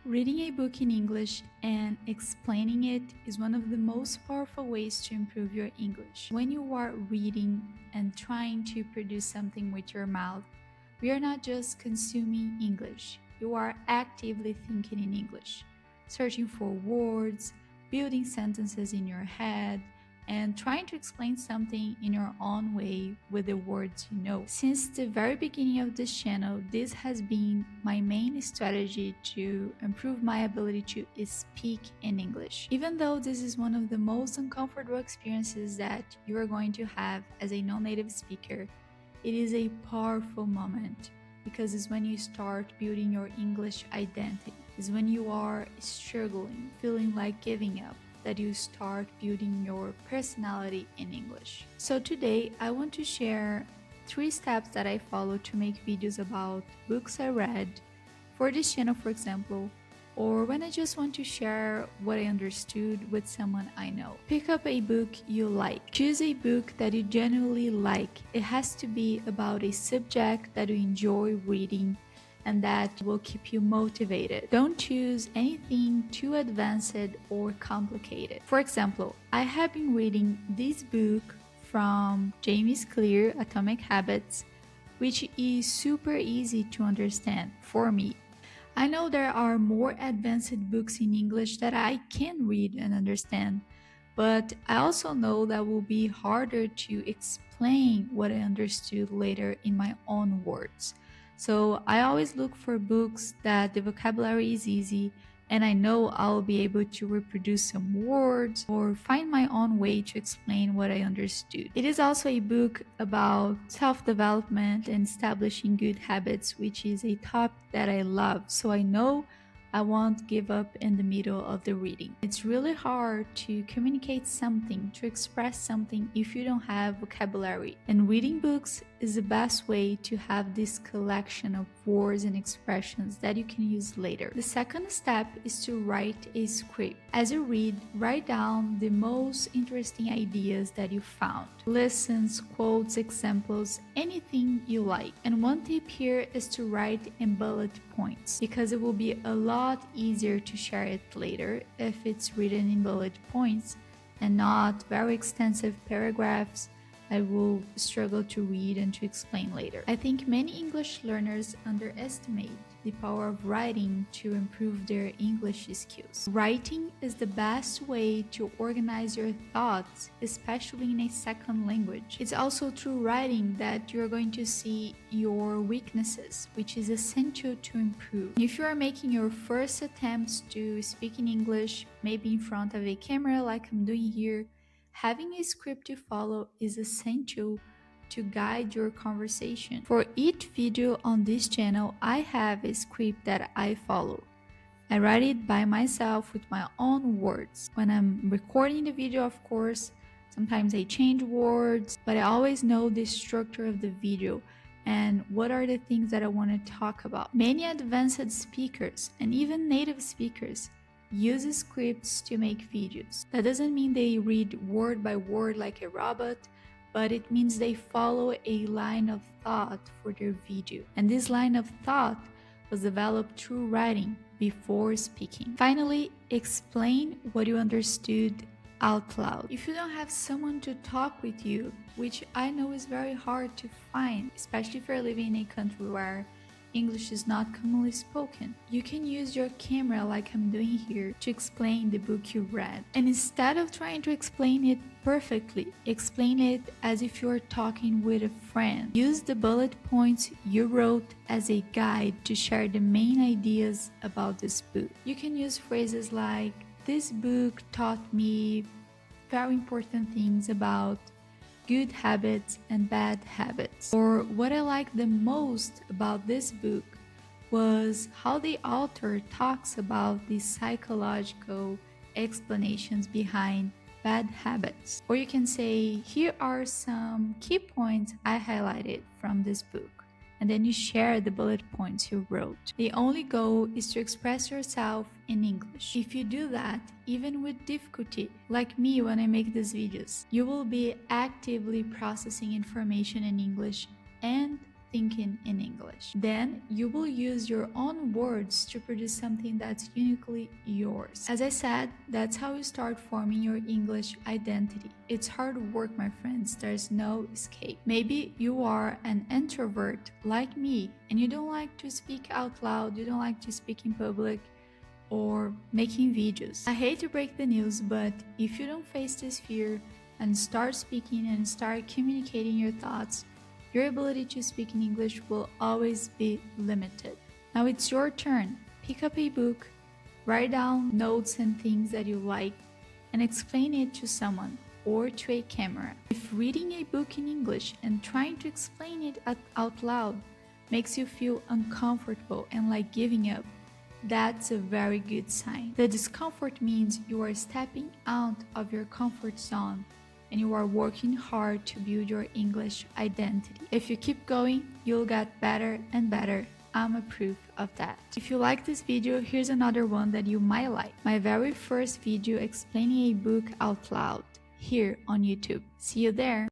Reading a book in English and explaining it is one of the most powerful ways to improve your English. When you are reading and trying to produce something with your mouth, we are not just consuming English, you are actively thinking in English, searching for words, building sentences in your head, and trying to explain something in your own way with the words you know. Since the very beginning of this channel, this has been my main strategy to improve my ability to speak in English. Even though this is one of the most uncomfortable experiences that you are going to have as a non-native speaker, it is a powerful moment because it's when you start building your English identity. It's when you are struggling, feeling like giving up, that you start building your personality in English. So today I want to share 3 steps that I follow to make videos about books I read for this channel, for example, or when I just want to share what I understood with someone I know. Pick up a book you like. Choose a book that you genuinely like. It has to be about a subject that you enjoy reading and that will keep you motivated. Don't choose anything too advanced or complicated. For example, I have been reading this book from James Clear, Atomic Habits, which is super easy to understand for me. I know there are more advanced books in English that I can read and understand, but I also know that will be harder to explain what I understood later in my own words. So I always look for books that the vocabulary is easy and I know I'll be able to reproduce some words or find my own way to explain what I understood. It is also a book about self-development and establishing good habits, which is a topic that I love. So I know I won't give up in the middle of the reading. It's really hard to communicate something, to express something if you don't have vocabulary. And reading books is the best way to have this collection of words and expressions that you can use later. The second step is to write a script. As you read, write down the most interesting ideas that you found. Lessons, quotes, examples, anything you like. And one tip here is to write in bullet points because it will be a lot easier to share it later if it's written in bullet points and not very extensive paragraphs I will struggle to read and to explain later. I think many English learners underestimate the power of writing to improve their English skills. Writing is the best way to organize your thoughts, especially in a second language. It's also through writing that you're going to see your weaknesses, which is essential to improve. If you are making your first attempts to speak in English, maybe in front of a camera like I'm doing here, having a script to follow is essential to guide your conversation. For each video on this channel, I have a script that I follow. I write it by myself with my own words. When I'm recording the video, of course, sometimes I change words, but I always know the structure of the video and what are the things that I want to talk about. Many advanced speakers and even native speakers use scripts to make videos. That doesn't mean they read word by word like a robot, but it means they follow a line of thought for their video. And this line of thought was developed through writing before speaking. Finally, explain what you understood out loud. If you don't have someone to talk with you, which I know is very hard to find, especially if you're living in a country where English is not commonly spoken, you can use your camera like I'm doing here to explain the book you read. And instead of trying to explain it perfectly, explain it as if you're talking with a friend. Use the bullet points you wrote as a guide to share the main ideas about this book. You can use phrases like, "This book taught me very important things about good habits and bad habits." Or what I like the most about this book was how the author talks about the psychological explanations behind bad habits. Or you can say, here are some key points I highlighted from this book. And then you share the bullet points you wrote. The only goal is to express yourself in English. If you do that, even with difficulty, like me when I make these videos, you will be actively processing information in English and thinking in English. Then you will use your own words to produce something that's uniquely yours. As I said, that's how you start forming your English identity. It's hard work, my friends. There's no escape. Maybe you are an introvert like me and you don't like to speak out loud, you don't like to speak in public or making videos. I hate to break the news, but if you don't face this fear and start speaking and start communicating your thoughts, your ability to speak in English will always be limited. Now it's your turn. Pick up a book, write down notes and things that you like, and explain it to someone or to a camera. If reading a book in English and trying to explain it out loud makes you feel uncomfortable and like giving up, that's a very good sign. The discomfort means you are stepping out of your comfort zone and you are working hard to build your English identity. If you keep going, you'll get better and better. I'm a proof of that. If you like this video, here's another one that you might like. My very first video explaining a book out loud here on YouTube. See you there.